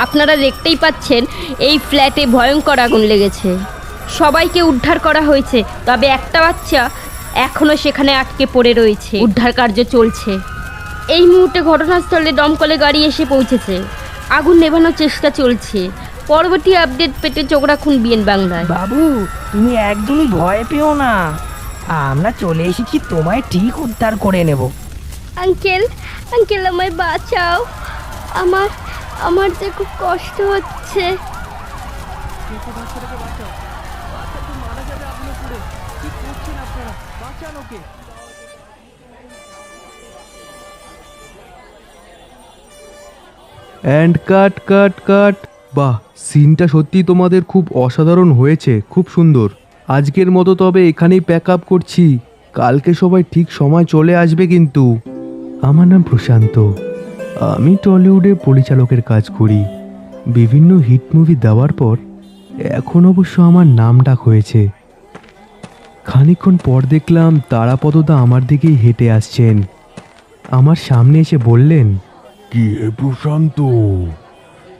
আপনারা দেখতেই পাচ্ছেন এই ফ্ল্যাটে ভয়ঙ্কর আগুন লেগেছে। সবাইকে উদ্ধার করা হয়েছে, তবে একটা বাচ্চা এখনও সেখানে আটকে পড়ে রয়েছে। উদ্ধার কার্য চলছে। এই মুহূর্তে ঘটনাস্থলে দমকলে গাড়ি এসে পৌঁছেছে। আগুন নেভানোর চেষ্টা চলছে। পরবর্তী আপডেট পেতে চোখ রাখুন বিএন বাংলায়। বাবু, তুমি একদমই ভয় পেও না, আমরা চলে এসেছি, তোমায় ঠিক উদ্ধার করে নেব। আঙ্কেল, আঙ্কেল আমায় বাঁচাও। আমার আমার যে খুব কষ্ট হচ্ছে। অ্যান্ড কাট কাট কাট। বাহ, সিনটা সত্যি তোমাদের খুব অসাধারণ হয়েছে, খুব সুন্দর। আজকের মতো তবে এখানেই প্যাক আপ করছি। কালকে সবাই ঠিক সময় চলে আসবে কিন্তু। আমার নাম প্রশান্ত, আমি টলিউডে পরিচালকের কাজ করি। বিভিন্ন হিট মুভি দেওয়ার পর এখন অবশ্য আমার নাম ডাক হয়েছে। খানিকক্ষণ পর দেখলাম তারাপদদা আমার দিকেই হেঁটে আসছেন। আমার সামনে এসে বললেন, কি হে প্রশান্ত,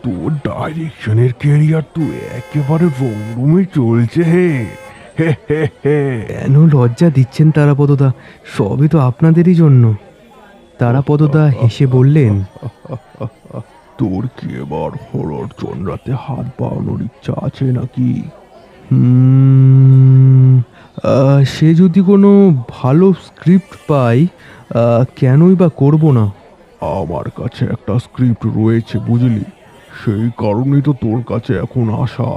তোর ডাইরেকশনের ক্যারিয়ার তো একেবারে রমরমে চলছে হে। হে হে হে। কেন লজ্জা দিচ্ছেন তারাপদদা? সবই তো আপনাদেরই জন্য। তারাপদদা হেসে বললেন, তোর কি এবার হরর চন্দ্রাতে হাত বাড়ানোর ইচ্ছা আছে নাকি? সে যদি কোনো ভালো স্ক্রিপ্ট পাই, কেনই বা করব না। আমার কাছে একটা স্ক্রিপ্ট রয়েছে বুঝলি, সেই কারণেই তো তোর কাছে এখন আসা।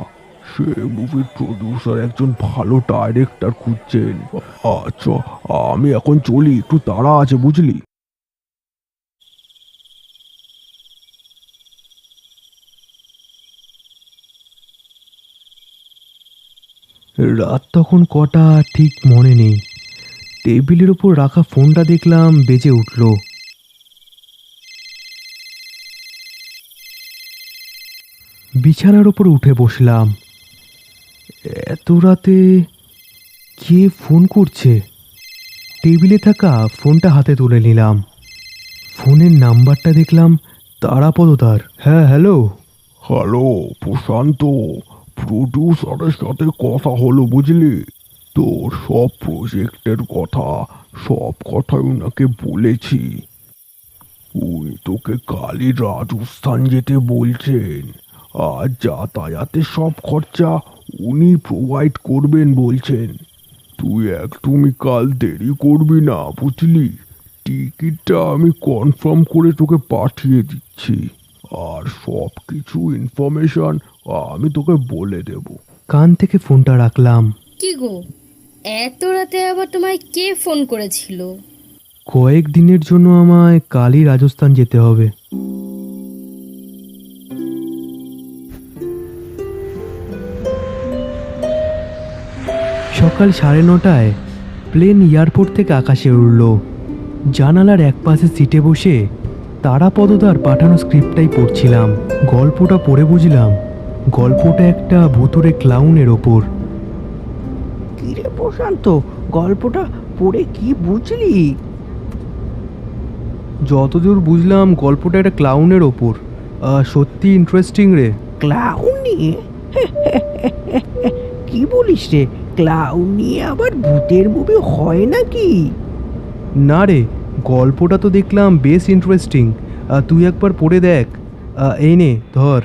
সে মুভির প্রডিউসার একজন ভালো ডাইরেক্টর খুঁজছেন। আচ্ছা, আমি এখন চলি, একটু তাড়া আছে বুঝলি। রাত তখন কটা ঠিক মনে নেই। টেবিলের ওপর রাখা ফোনটা দেখলাম বেজে উঠল। বিছানার ওপর উঠে বসলাম। এত রাতে কে ফোন করছে? টেবিলে থাকা ফোনটা হাতে তুলে নিলাম। ফোনের নাম্বারটা দেখলাম তারাপদদার। হ্যাঁ, হ্যালো। হ্যালো প্রশান্ত, প্রডিউসারের সাথে কথা হলো বুঝলি। তোর সব প্রজেক্টের কথা, সব কথাই ওনাকে বলেছি। উনি তোকে কালই রাজস্থান যেতে বলছেন। আর যাতায়াতের সব খরচা উনি প্রোভাইড করবেন বলছেন। তুই একদমই কাল দেরি করবি না বুঝলি। টিকিটটা আমি কনফার্ম করে তোকে পাঠিয়ে দিচ্ছি, আর সব কিছু ইনফরমেশন আমি তোকে বলে দেব। কান থেকে ফোনটা রাখলাম। কি গো, এত রাতে আবার তোমায় কে ফোন করেছিল? কয়েক দিনের জন্য আমায় কালই রাজস্থান যেতে হবে। সকাল 9:30টায় প্লেন এয়ারপোর্ট থেকে আকাশে উড়ল। জানালার এক পাশে সিটে বসে তারাপদদার পাঠানো স্ক্রিপ্টটাই পড়ছিলাম। গল্পটা পড়ে বুঝলাম গল্পটা একটা ভুতুড়ে ক্লাউনের ওপর। কিরে প্রশান্ত, গল্পটা পড়ে কি বুঝলি? যতদূর বুঝলাম গল্পটা একটা ক্লাউনের ওপর। সত্যি ইন্টারেস্টিং রে। ক্লাউন নিয়ে? কি বলিস রে, ক্লাউন নিয়ে আবার ভূতের মুভি হয় নাকি? না রে, গল্পটা তো দেখলাম বেশ ইন্টারেস্টিং। তুই একবার পড়ে দেখ। এই নে ধর।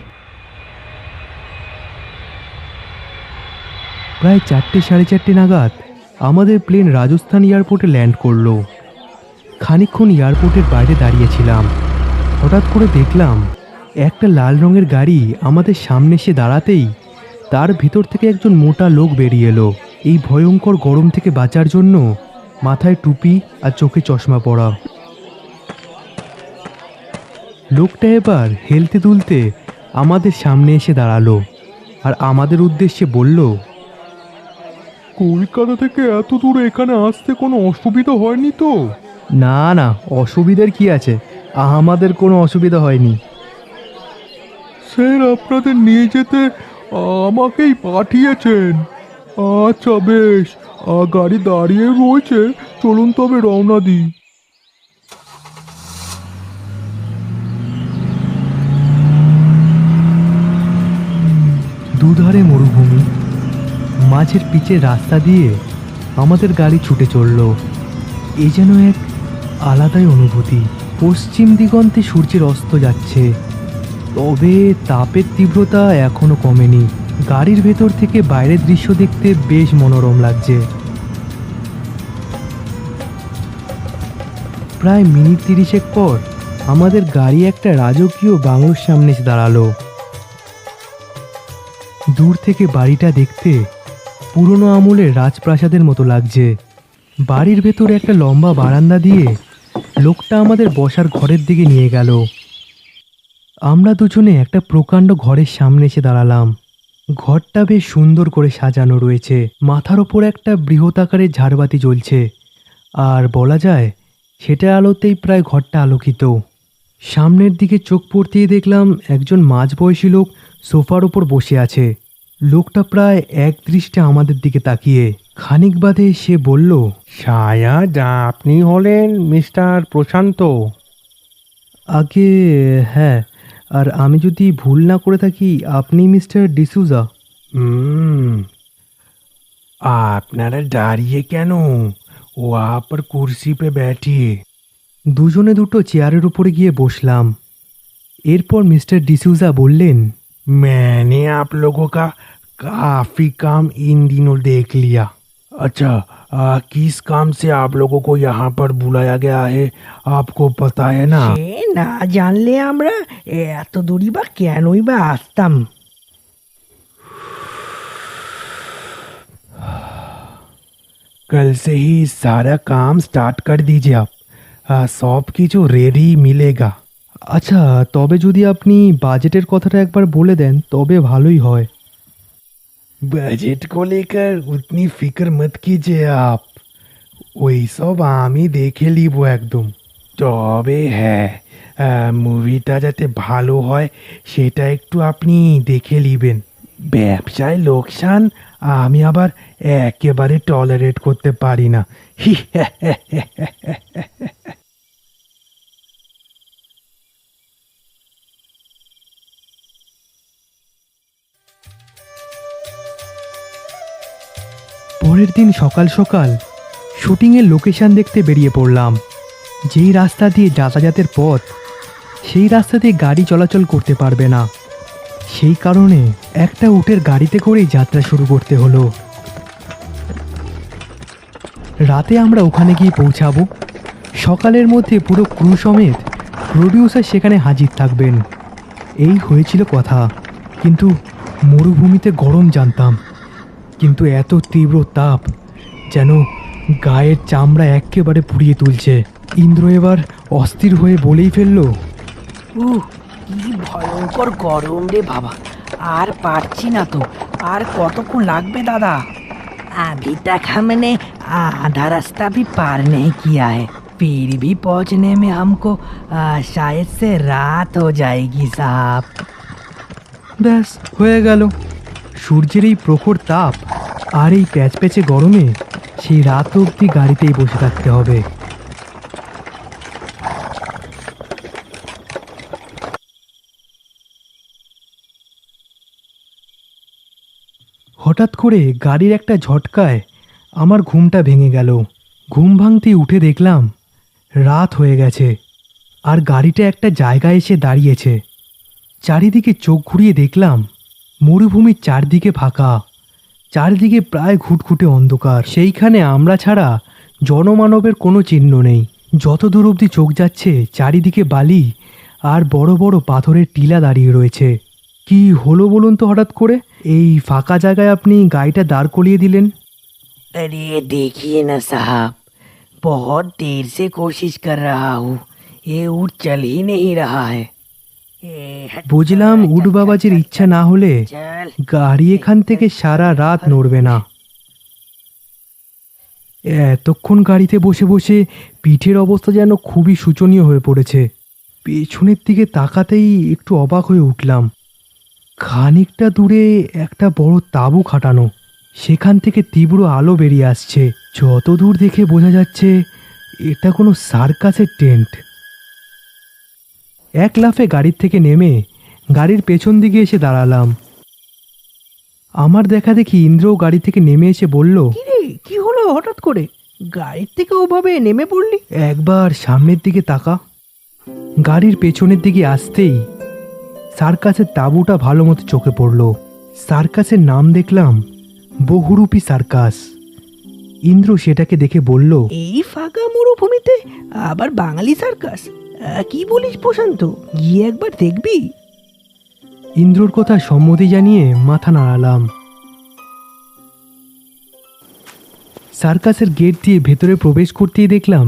প্রায় 4টে 4:30 নাগাদ আমাদের প্লেন রাজস্থান এয়ারপোর্টে ল্যান্ড করলো। খানিকক্ষণ এয়ারপোর্টের বাইরে দাঁড়িয়েছিলাম। হঠাৎ করে দেখলাম একটা লাল রঙের গাড়ি আমাদের সামনে এসে দাঁড়াতেই তার ভিতর থেকে একজন মোটা লোক বেরিয়ে এলো। এই ভয়ঙ্কর গরম থেকে বাঁচার জন্য মাথায় টুপি আর চোখে চশমা পরা। লোকটা এবার হেলতে দুলতে আমাদের সামনে এসে দাঁড়ালো আর আমাদের উদ্দেশ্যে বলল, কলকাতা থেকে এত দূরে এখানে আসতে কোনো অসুবিধা হয়নি তো? না না, অসুবিধার কি আছে, আমাদের কোনো অসুবিধা হয়নি। স্যার আপনাদের নিয়ে যেতে আমাকেই পাঠিয়েছেন। আচ্ছা বেশ, গাড়ি দাঁড়িয়ে রয়েছে, চলুন তবে রওনা দিই। দুধারে মরুভূমি, মাঝের পিচের রাস্তা দিয়ে আমাদের গাড়ি ছুটে চলল। এ যেন এক আলাদাই অনুভূতি। পশ্চিম দিগন্তে সূর্যের অস্ত যাচ্ছে, তবে তাপের তীব্রতা এখনো কমেনি। গাড়ির ভেতর থেকে বাইরের দৃশ্য দেখতে বেশ মনোরম লাগছে। প্রায় মিনিট 30 পর আমাদের গাড়ি একটা রাজকীয় বাংলোর সামনে এসে দাঁড়ালো। দূর থেকে বাড়িটা দেখতে পুরনো আমলের রাজপ্রাসাদের মতো লাগছে। বাড়ির ভেতরে একটা লম্বা বারান্দা দিয়ে লোকটা আমাদের বসার ঘরের দিকে নিয়ে গেল। আমরা দুজনে একটা প্রকাণ্ড ঘরের সামনে এসে দাঁড়ালাম। ঘরটা বেশ সুন্দর করে সাজানো রয়েছে। মাথার ওপর একটা বৃহৎ আকারের ঝাড়বাতি জ্বলছে, আর বলা যায় সেটা আলোতেই প্রায় ঘরটা আলোকিত। সামনের দিকে চোখ পড়তেই দেখলাম একজন মাঝবয়সী লোক সোফার ওপর বসে আছে। লোকটা প্রায় একদৃষ্টে আমাদের দিকে তাকিয়ে। খানিক বাদে সে বলল, শায়াদ আপনি হলেন মিস্টার প্রশান্ত? আগে হ্যাঁ, আর আমি যদি ভুল না করে থাকি আপনি মিস্টার ডিসুজা। আপনারা দাঁড়িয়ে কেন? वहाँ पर कुर्सी पे बैठिए। দুজনে দুটো চেয়ারের উপরে গিয়ে বসলাম। এরপর মিস্টার ডিসুজা বললেন, मैंने आप लोगों का काफी काम इन दिनों देख लिया। अच्छा, किस काम से आप लोगों को यहाँ पर बुलाया गया है आपको पता है ना? সে না জানলে আমরা এত দূরই বা কেনই বা আসতাম। कल से ही सारा काम स्टार्ट कर दीजिए आप। सब কিছু রেডি মিলেগা। আচ্ছা, তবে যদি আপনি বাজেটের কথাটা একবার বলে দেন তবে ভালোই হয়। बजट को लेकर उतनी फिक्र मत कीजिए आप, ওই সব আমি দেখে নিব একদম। তবে হ্যাঁ, মুভিটা যাতে ভালো হয় সেটা একটু আপনি দেখে নিবেন। ব্যবসায় লোকসান আমি আবার একেবারে টলারেট করতে পারি না। পরের দিন সকাল সকাল শুটিংয়ের লোকেশন দেখতে বেরিয়ে পড়লাম। যেই রাস্তা দিয়ে যাতায়াতের পথ, সেই রাস্তা দিয়ে গাড়ি চলাচল করতে পারবে না। সেই কারণে একটা উটের গাড়িতে করেই যাত্রা শুরু করতে হলো। রাতে আমরা ওখানে গিয়ে পৌঁছাবো। সকালের মধ্যে পুরো ক্রু সমেত প্রডিউসার সেখানে হাজির থাকবেন। এই হয়েছিল কথা। কিন্তু মরুভূমিতে গরম জানতাম, কিন্তু এত তীব্র তাপ যেন গায়ের চামড়া একেবারে পুড়িয়ে তুলছে। ইন্দ্র এবার অস্থির হয়ে বলেই ফেলল, কি ভয়ঙ্কর গরম রে বাবা, আর পারছি না তো। আর কতক্ষণ লাগবে দাদা? अभी तक हमने आधा रास्ता भी पार नहीं किया है, फिर भी पहुंचने में हमको शायद से रात हो जाएगी साहब। ব্যাস হয়ে গেল। সূর্যের এই প্রখর তাপ আর এই প্যাচপ্যাচে গরমে সেই রাত অবধি গাড়িতেই বসে থাকতে হবে। হঠাৎ করে গাড়ির একটা ঝটকায় আমার ঘুমটা ভেঙে গেল। ঘুম ভাঙতেই উঠে দেখলাম রাত হয়ে গেছে, আর গাড়িটা একটা জায়গায় এসে দাঁড়িয়েছে। চারিদিকে চোখ ঘুরিয়ে দেখলাম মরুভূমির চারদিকে ফাঁকা, চারদিকে প্রায় ঘুটঘুটে অন্ধকার। সেইখানে আমরা ছাড়া জনমানবের কোনো চিহ্ন নেই। যত দূর অবধি চোখ যাচ্ছে চারিদিকে বালি আর বড় বড় পাথরের টিলা দাঁড়িয়ে রয়েছে। কি হলো বলুন তো হঠাৎ করে এই ফাঁকা জায়গায় আপনি গাড়িটা দাঁড় করিয়ে দিলেন? अरे देखिए ना साहब, बहुत देर से कोशिश कर रहा हूँ, ये ऊँट चल ही नहीं रहा है। বুঝলাম উড বাবাজির ইচ্ছা না হলে चल গাড়ি এখান থেকে সারা রাত নড়বে না। এতক্ষণ গাড়িতে বসে বসে পিঠের অবস্থা যেন খুবই শোচনীয় হয়ে পড়েছে। পেছনের দিকে তাকাতেই একটু অবাক হয়ে উঠলাম। খানিকটা দূরে একটা বড় তাঁবু খাটানো, সেখান থেকে তীব্র আলো বেরিয়ে আসছে। যত দূর দেখে বোঝা যাচ্ছে এটা কোনো সার্কাসের টেন্ট। এক লাফে গাড়ির থেকে নেমে গাড়ির পেছন দিকে এসে দাঁড়ালাম। আমার দেখা দেখি ইন্দ্রও গাড়ি থেকে নেমে এসে বলল, কি রে, কি হলো হঠাৎ করে? গাড়ির থেকে ওভাবে নেমে পড়লি? একবার সামনের দিকে তাকা। গাড়ির পেছনের দিকে আসতেই সার্কাসের তাঁবুটা ভালো মতো চোখে পড়ল। সার্কাসের নাম দেখলাম বহুরূপী সার্কাস। ইন্দ্র সেটাকে দেখে বলল, এই ফাঁকা মরুভূমিতে আবার বাঙালি সার্কাস? কি বলিস প্রশান্ত, গিয়ে একবার দেখবি? ইন্দ্রর কথা সম্মতি জানিয়ে মাথা নাড়ালাম। সার্কাসের গেট দিয়ে ভেতরে প্রবেশ করতেই দেখলাম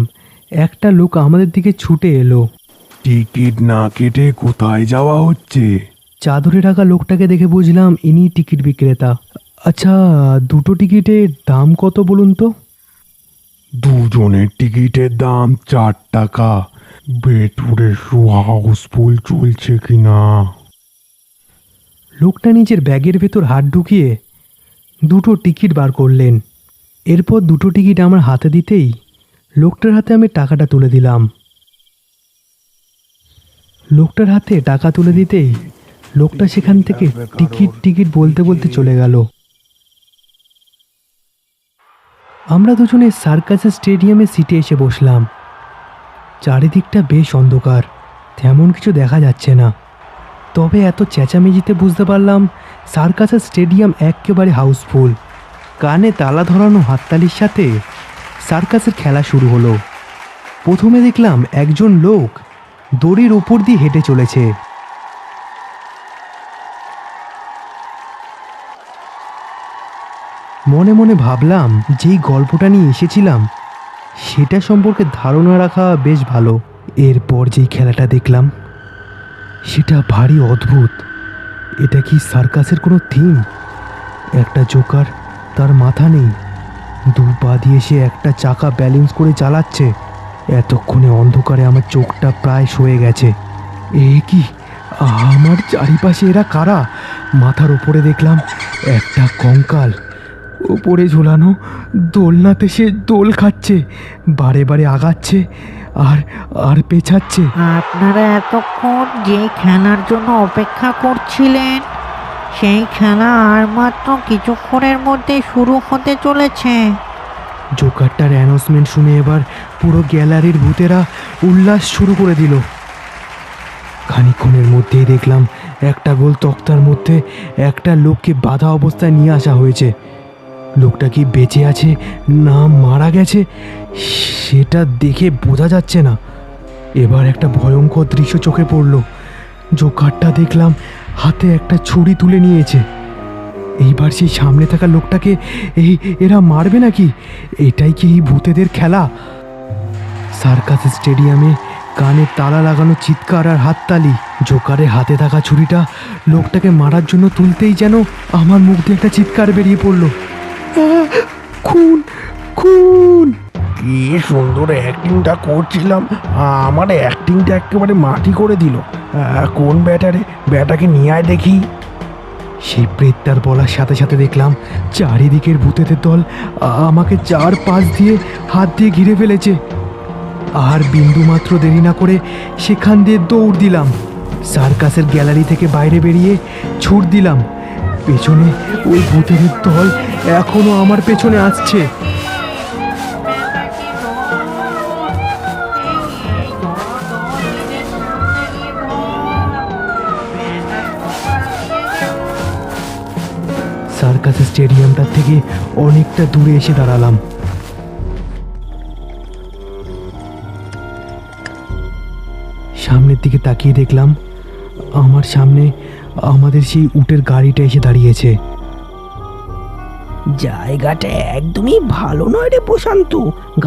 একটা লোক আমাদের দিকে ছুটে এলো। টিকিট না কেটে কোথায় যাওয়া হচ্ছে? চাদরে ঢাকা লোকটাকে দেখে বুঝলাম ইনি টিকিট বিক্রেতা। আচ্ছা, দুটো টিকিটের দাম কত বলুন তো? দুজনের টিকিটের দাম 4 টাকা। ভেতরে শো হাউসফুল চলছে কিনা? লোকটা নিজের ব্যাগের ভেতর হাত ঢুকিয়ে দুটো টিকিট বার করলেন। এরপর দুটো টিকিট আমার হাতে দিতেই লোকটার হাতে আমি টাকাটা তুলে দিলাম। লোকটার হাতে টাকা তুলে দিতেই লোকটা সেখান থেকে টিকিট টিকিট বলতে বলতে চলে গেল। আমরা দুজনে সার্কাসের স্টেডিয়ামে সিটে এসে বসলাম। চারিদিকটা বেশ অন্ধকার, তেমন কিছু দেখা যাচ্ছে না। তবে এত চেঁচামেচিতে বুঝতে পারলাম সার্কাসের স্টেডিয়াম একেবারে হাউসফুল। কানে তালা ধরানো হাততালির সাথে সার্কাসের খেলা শুরু হলো। প্রথমে দেখলাম একজন লোক দড়ির উপর দিয়ে হেঁটে চলেছে। মনে মনে ভাবলাম যেই গল্পটা নিয়ে এসেছিলাম সেটা সম্পর্কে ধারণা রাখা বেশ ভালো। এরপর যেই খেলাটা দেখলাম সেটা ভারী অদ্ভুত। এটা কি সার্কাসের কোনো থিম? একটা জোকার, তার মাথা নেই, দু পা দিয়ে সে একটা চাকা ব্যালেন্স করে চালাচ্ছে। এতক্ষণে অন্ধকারে আমার চোখটা প্রায় সয়ে গেছে। এ কি, আমার চারিপাশে এরা কারা? মাথার ওপরে দেখলাম একটা কঙ্কাল, ওপরে ঝোলানো দোলনাতে সে দোল খাচ্ছে, বারে বারে আগাচ্ছে আর আর পেছাচ্ছে। আপনারা এতক্ষণ যে খেলার জন্য অপেক্ষা করছিলেন সেই খেলা আর মাত্র কিছুক্ষণের মধ্যে শুরু হতে চলেছে। জোকারটার অ্যানাউন্সমেন্ট শুনে এবার পুরো গ্যালারির ভূতেরা উল্লাস শুরু করে দিল। খানিকক্ষণের মধ্যেই দেখলাম একটা গোল তক্তার মধ্যে একটা লোককে বাঁধা অবস্থায় নিয়ে আসা হয়েছে। লোকটা কি বেঁচে আছে না মারা গেছে সেটা দেখে বোঝা যাচ্ছে না। এবার একটা ভয়ঙ্কর দৃশ্য চোখে পড়ল। জোকারটা দেখলাম হাতে একটা ছুরি তুলে নিয়েছে। এইবার সেই সামনে থাকা লোকটাকে এরা মারবে নাকি? এটাই কি এই ভূতেদের খেলা? সার্কাস স্টেডিয়ামে কানে তালা লাগানো চিৎকার আর হাততালি। জোকারের হাতে থাকা ছুরিটা লোকটাকে মারার জন্য তুলতেই যেন আমার মুখ দিয়ে একটা চিৎকার বেরিয়ে পড়ল, খুন খুন। কি সুন্দর অ্যাক্টিংটা করছিলাম, আমার অ্যাক্টিংটা একেবারে মাটি করে দিল। কোন ব্যাটারে, ব্যাটাকে নিয়ে আয় দেখি। সেই প্রেতটার বলার সাথে সাথে দেখলাম চারিদিকের ভূতেদের দল আমাকে চার পাশ দিয়ে হাত দিয়ে ঘিরে ফেলেছে। আর বিন্দু মাত্র দেরি না করে সেখান দিয়ে দৌড় দিলাম। সার্কাসের গ্যালারি থেকে বাইরে বেরিয়ে ছুট দিলাম। পেছনে ওই ভূতেদের দল এখনো আমার পেছনে আসছে। সার্কাস স্টেডিয়ামটা থেকে অনেকটা দূরে এসে দাঁড়ালাম। সামনের দিকে তাকিয়ে দেখলাম আমার সামনে আমাদের সেই উটের গাড়িটা এসে দাঁড়িয়েছে। জায়গাটা একদমই ভালো নয় রে প্রশান্ত,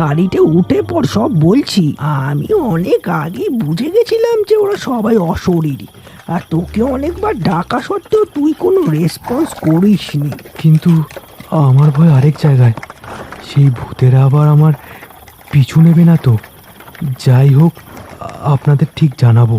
গাড়িতে উঠে পর সব বলছি। আমি অনেক আগে বুঝে গেছিলাম যে ওরা সবাই অশরীরী, আর তোকে অনেকবার ডাকা সত্ত্বেও তুই কোনো রেসপন্স করিসনি। কিন্তু আমার ভয় আরেক জায়গায়, সেই ভূতেরা আবার আমার পিছু নেবে না তো? যাই হোক, আপনাদের ঠিক জানাবো।